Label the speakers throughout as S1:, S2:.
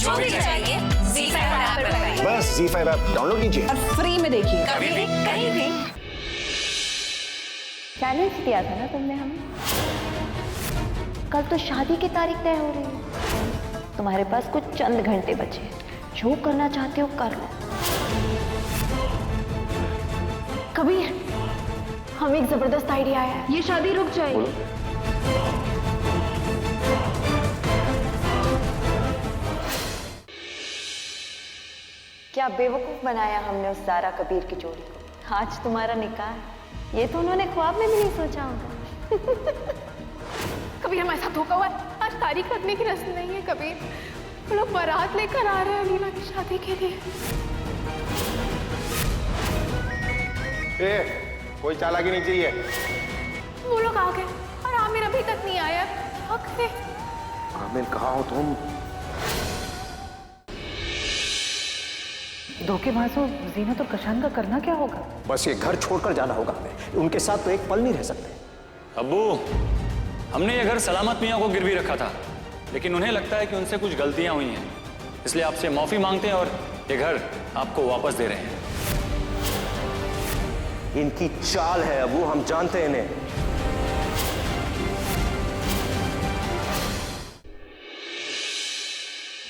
S1: जो भी चाहिए ZEE5 ऐप पर पाइए।
S2: बस ZEE5 ऐप डाउनलोड कीजिए
S3: और फ्री में देखिए।
S1: कभी भी कहीं भी।
S4: चैलेंज दिया था ना तुमने हमें। कल तो शादी की तारीख तय हो रही है। तुम्हारे पास कुछ चंद घंटे बचे हैं। जो करना चाहते हो कर लो। कबीर, हमें एक जबरदस्त आइडिया आया है। ये शादी रुक जाएगी। क्या बेवकूफ बनाया हमने उस सारा कबीर की जोड़ी को। आज तुम्हारा निकाह है। ये तो उन्होंने ख्वाब में भी नहीं सोचा होगा।
S3: कबीर, हमारे साथ धोखा हुआ है। आज तारीख रखने की रस्म नहीं है कबीर। वो लोग बारात लेकर आ रहे हैं अलीना की शादी के लिए।
S2: कोई चालाकी नहीं चाहिए।
S3: वो लोग आ गए और आमिर अभी तक नहीं आया।
S2: आमिर कहाँ हो तुम?
S5: धोखेबाजों जीनत और कशान का करना क्या होगा?
S2: बस ये घर छोड़कर जाना होगा हमें। उनके साथ तो एक पल नहीं रह सकते।
S6: अब्बू, हमने ये घर सलामत मियाँ को गिरवी रखा था, लेकिन उन्हें लगता है कि उनसे कुछ गलतियां हुई हैं, इसलिए आपसे माफी मांगते हैं और ये घर आपको वापस दे रहे हैं।
S7: इनकी चाल है अबू, हम जानते हैं इन्हें।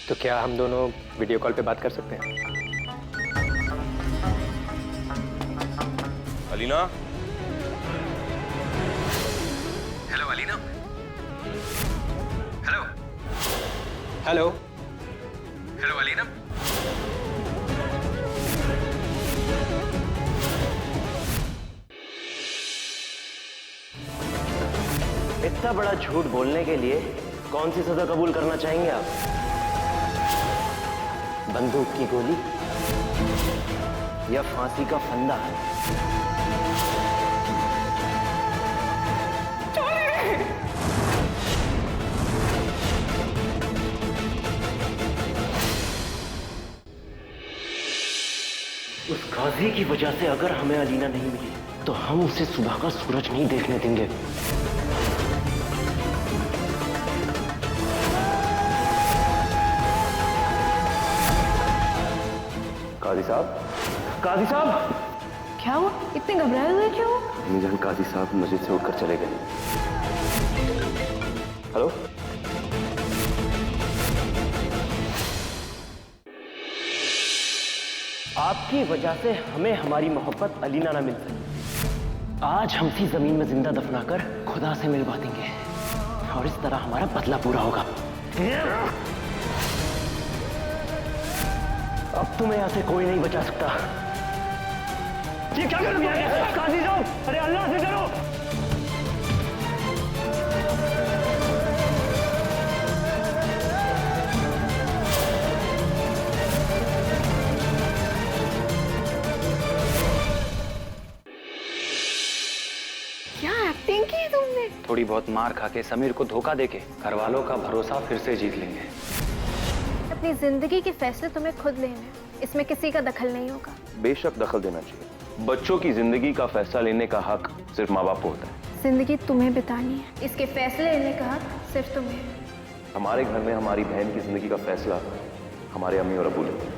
S2: तो क्या हम दोनों वीडियो कॉल पे बात कर सकते हैं?
S7: Alina.
S2: Hello Alina. Hello hello hello Alina.
S7: इतना बड़ा झूठ बोलने के लिए कौन सी सजा कबूल करना चाहेंगे आप? बंदूक की गोली या फांसी का फंदा? उस गाजी की वजह से अगर हमें अलीना नहीं मिली तो हम उसे सुबह का सूरज नहीं देखने देंगे। काजी साहब, काजी साहब!
S3: क्या हुआ? इतने घबराए हुए क्यों?
S7: अमीजान, काजी साहब मस्जिद से उठकर चले गए। हेलो? आपकी वजह से हमें हमारी मोहब्बत अलीना ना मिल सकी। आज हम सी जमीन में जिंदा दफनाकर खुदा से मिलवा देंगे और इस तरह हमारा बदला पूरा होगा। अब तुम्हें यहां से कोई नहीं बचा सकता। ये क्या कर दिया? काजी साहब, अरे अल्लाह से डरो।
S3: क्या एक्टिंग की तुमने?
S6: थोड़ी बहुत मार खा के, समीर को धोखा देके घर वालों का भरोसा फिर से जीत लेंगे।
S3: अपनी जिंदगी के फैसले तुम्हें खुद लेने हैं। इसमें किसी का दखल नहीं होगा।
S7: बेशक दखल देना चाहिए। बच्चों की जिंदगी का फैसला लेने का हक सिर्फ माँ बाप को होता है।
S3: जिंदगी तुम्हें बितानी है, इसके फैसले लेने का हक सिर्फ तुम्हें है।
S7: हमारे घर में हमारी बहन की जिंदगी का फैसला हमारे अम्मी और अबू लेते हैं।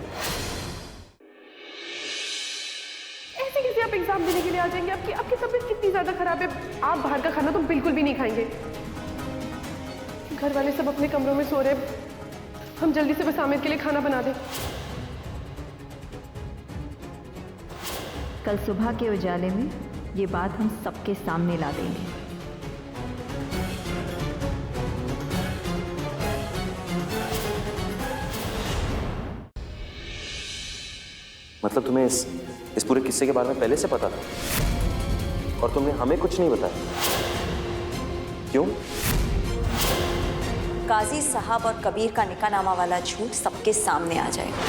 S3: ऐसे कैसे आप एग्जाम देने के लिए आ जाएंगे? आपकी तबीयत कितनी ज्यादा खराब है। आप बाहर का खाना तो बिल्कुल भी नहीं खाएंगे। घर वाले सब अपने कमरों में सो रहे। हम जल्दी से बस आमिर के लिए खाना बना दें।
S4: कल सुबह के उजाले में ये बात हम सबके सामने ला देंगे।
S7: मतलब तुम्हें इस पूरे किस्से के बारे में पहले से पता था और तुमने हमें कुछ नहीं बताया? क्यों?
S4: काजी साहब और कबीर का निकाहनामा वाला झूठ सबके सामने आ जाएगा।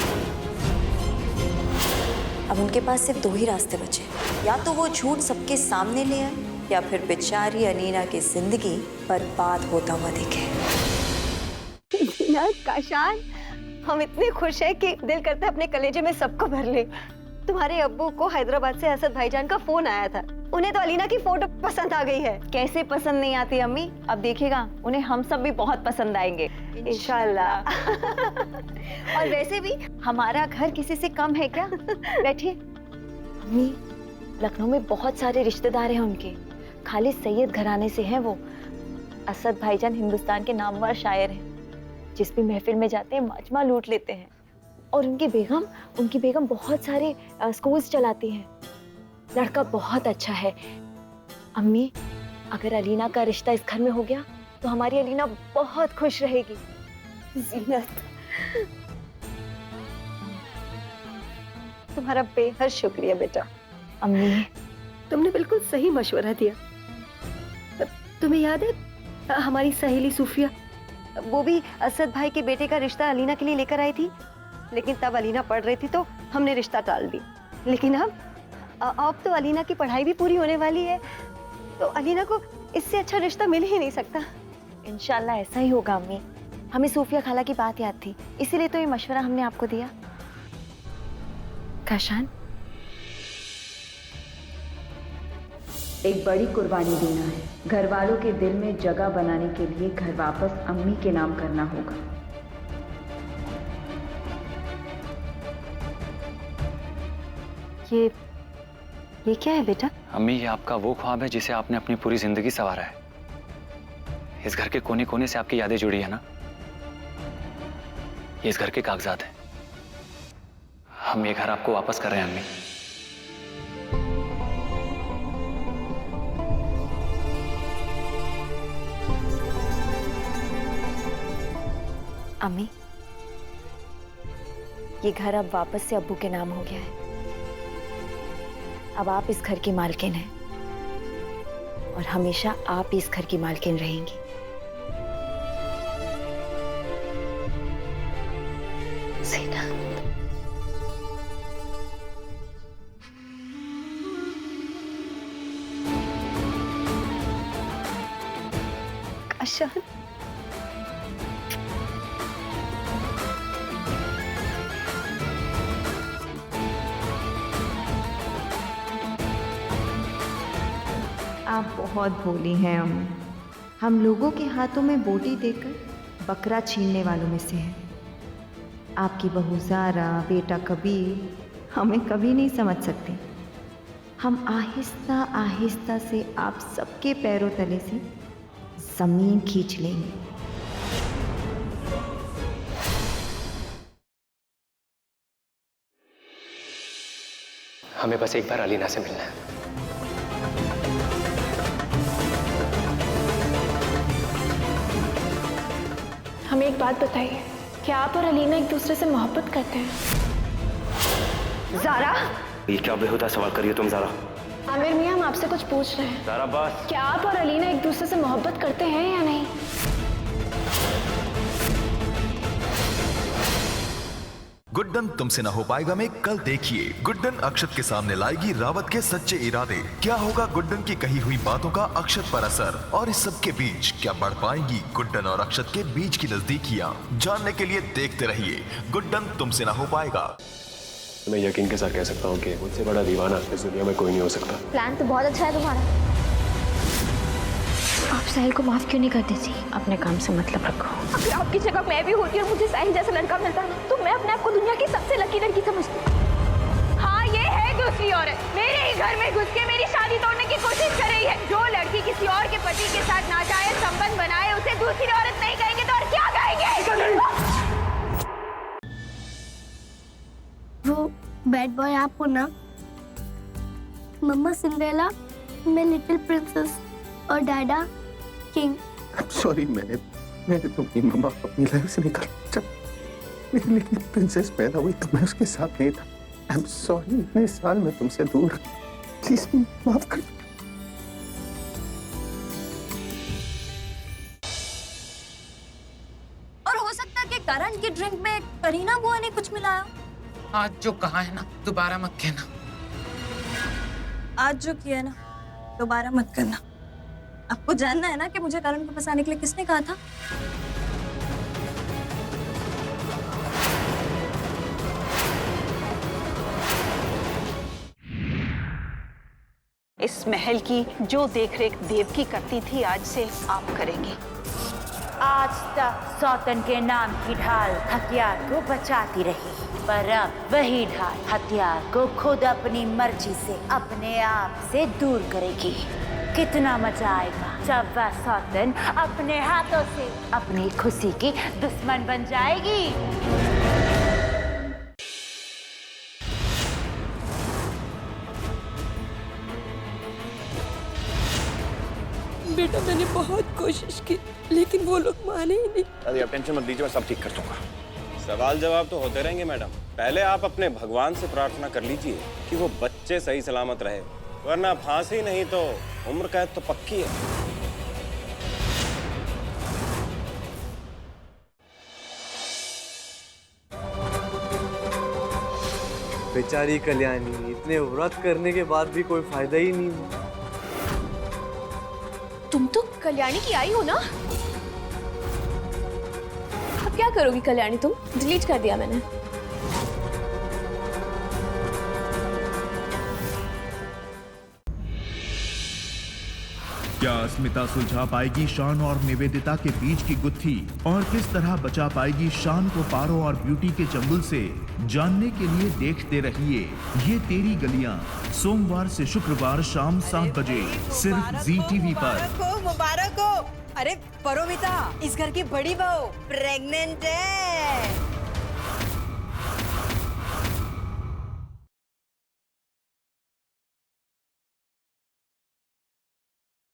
S4: अब उनके पास सिर्फ दो ही रास्ते बचे, या तो वो झूठ सबके सामने ले आए या फिर बेचारी अनीना की जिंदगी बर्बाद होता हुआ देखे। काशान, हम इतने खुश हैं कि दिल करता है अपने कलेजे में सबको भर ले। तुम्हारे अब्बू को हैदराबाद से असद भाईजान का फोन आया था।
S8: उन्हें तो अलीना की फोटो पसंद आ गई है।
S4: कैसे पसंद नहीं आती अम्मी? अब देखिएगा उन्हें हम सब भी बहुत पसंद आएंगे
S8: इंशाल्लाह। और वैसे भी
S4: हमारा घर किसी से कम है क्या? बैठिए। अम्मी, लखनऊ में बहुत सारे रिश्तेदार हैं उनके, खालिद सैयद घराने से हैं वो। असद भाईजान हिंदुस्तान के नामवर शायर हैं, जिस भी महफिल में जाते हैं मजमा लूट लेते हैं। और उनकी बेगम बहुत सारे स्कूल्स चलाती हैं। लड़का बहुत अच्छा है। अम्मी, अगर अलीना का रिश्ता इस घर में हो गया तो हमारी अलीना बहुत खुश रहेगी।
S8: जीनत, तुम्हारा बेहद शुक्रिया बेटा।
S4: अम्मी,
S8: तुमने बिल्कुल सही मशवरा दिया। तुम्हें याद है हमारी सहेली सूफिया, वो भी असद भाई के बेटे का रिश्ता अलीना के लिए लेकर आई थी, लेकिन तब अलीना पढ़ रही थी तो हमने रिश्ता टाल दी। लेकिन अब तो अलीना की पढ़ाई भी पूरी होने वाली है, तो अलीना को इससे अच्छा रिश्ता मिल ही नहीं सकता।
S4: इंशाल्लाह ऐसा ही होगा अम्मी। हमें सूफिया खाला की बात याद थी, इसीलिए तो ये मशवरा हमने आपको दिया। काशान,
S9: एक बड़ी कुर्बानी देना है। घर वालों के दिल में जगह बनाने के लिए घर वापस अम्मी के नाम करना होगा।
S8: ये क्या है बेटा?
S6: अम्मी, ये आपका वो ख्वाब है जिसे आपने अपनी पूरी जिंदगी संवारा है। इस घर के कोने कोने से आपकी यादें जुड़ी है ना। ये इस घर के कागजात हैं। हम ये घर आपको वापस कर रहे हैं अम्मी।
S4: अम्मी, ये घर अब वापस से अब्बू के नाम हो गया है। अब आप इस घर की मालकिन हैं और हमेशा आप इस घर की मालकिन रहेंगी। सीना,
S8: काशान,
S9: आप बहुत भोली हैं अम्मी। हम लोगों के हाथों में बोटी देकर बकरा छीनने वालों में से हैं। आपकी बहू ज़ारा, बेटा कबीर हमें कभी नहीं समझ सकते। हम आहिस्ता आहिस्ता से आप सबके पैरों तले से ज़मीन खींच लेंगे।
S7: हमें बस एक बार अलीना से मिलना है।
S3: हमें एक बात बताइए, क्या आप और अलीना एक दूसरे से मोहब्बत करते हैं?
S8: ज़ारा,
S7: ये क्या बेहुदा सवाल करिए तुम ज़ारा।
S3: आमिर मियाँ, हम आपसे कुछ पूछ रहे हैं।
S7: ज़ारा बस।
S3: क्या आप और अलीना एक दूसरे से मोहब्बत करते हैं या नहीं?
S10: गुड्डन तुमसे ना हो पाएगा में कल देखिए। गुड्डन अक्षत के सामने लाएगी रावत के सच्चे इरादे। क्या होगा गुड्डन की कही हुई बातों का अक्षत पर असर, और इस सब के बीच क्या बढ़ पाएंगी गुड्डन और अक्षत के बीच की नजदीकियां? जानने के लिए देखते रहिए गुड्डन तुमसे ना हो पाएगा।
S2: मैं यकीन के साथ कह सकता हूँ कि मुझसे बड़ा दीवाना इस दुनिया में कोई नहीं हो सकता।
S4: प्लान तो बहुत अच्छा है तुम्हारा। आप साहिल को माफ क्यों नहीं कर देती? अपने काम से मतलब रखो।
S3: अगर आपकी जगह मैं भी होती और मुझे साहिल जैसा लड़का मिलता ना, तो मैं अपने आप को दुनिया की सबसे लकी लड़की समझती। हाँ, ये है दूसरी औरत मेरे ही घर में घुस के मेरी शादी तोड़ने की कोशिश कर रही है। जो लड़की किसी और के पति के साथ नाजायज संबंध बनाए उसे दूसरी औरत नहीं कहेंगे तो और क्या कहेंगे?
S11: वो बैड बॉय आपको ना, मम्मा सिंड्रेला, मैं लिटिल प्रिंसेस और डैडा किंग।
S2: सॉरी, मैंने तुम्हारी मम्मा को अपनी लाइफ से निकाला। जब मेरी लिटिल प्रिंसेस पैदा हुई तो मैं उसके साथ नहीं था। आई एम सॉरी, इतने साल मैं तुमसे दूर। प्लीज माफ कर दो।
S1: और हो सकता है कि करण की ड्रिंक में करीना बुआ ने कुछ मिलाया।
S12: आज जो कहा है ना दोबारा मत कहना।
S1: आज जो किया ना दोबारा मत करना। आपको जानना है ना कि मुझे करण को फंसाने के लिए किसने कहा था?
S13: इस महल की जो देखरेख देवकी करती थी आज से आप करेंगी।
S14: आज तक सौतन के नाम की ढाल हथियार को बचाती रही, पर अब वही ढाल हथियार को खुद अपनी मर्जी से अपने आप से दूर करेगी। कितना मजा आएगा जब वह सौतन अपने हाथों से अपनी खुशी की दुश्मन बन जाएगी।
S15: बेटा मैंने बहुत कोशिश की लेकिन वो लोग माने ही नहीं।
S16: अरे आप टेंशन मत लीजिए, मैं सब ठीक कर दूंगा। सवाल जवाब तो होते रहेंगे मैडम, पहले आप अपने भगवान से प्रार्थना कर लीजिए कि वो बच्चे सही सलामत रहे, वरना फांसी नहीं तो उम्र कैद तो पक्की है।
S17: बेचारी कल्याणी, इतने व्रत करने के बाद भी कोई फायदा ही नहीं हुआ।
S3: तुम तो कल्याणी की आई हो ना? अब क्या करोगी कल्याणी तुम? डिलीट कर दिया मैंने।
S18: क्या अस्मिता सुलझा पाएगी शान और निवेदिता के बीच की गुत्थी और किस तरह बचा पाएगी शान को पारो और ब्यूटी के चंगुल से? जानने के लिए देखते रहिए ये तेरी गलियां, सोमवार से शुक्रवार शाम 7 बजे सिर्फ ZTV पर।
S19: मुबारक हो। अरे परोमिता, इस घर की बड़ी बहू प्रेग्नेंट है।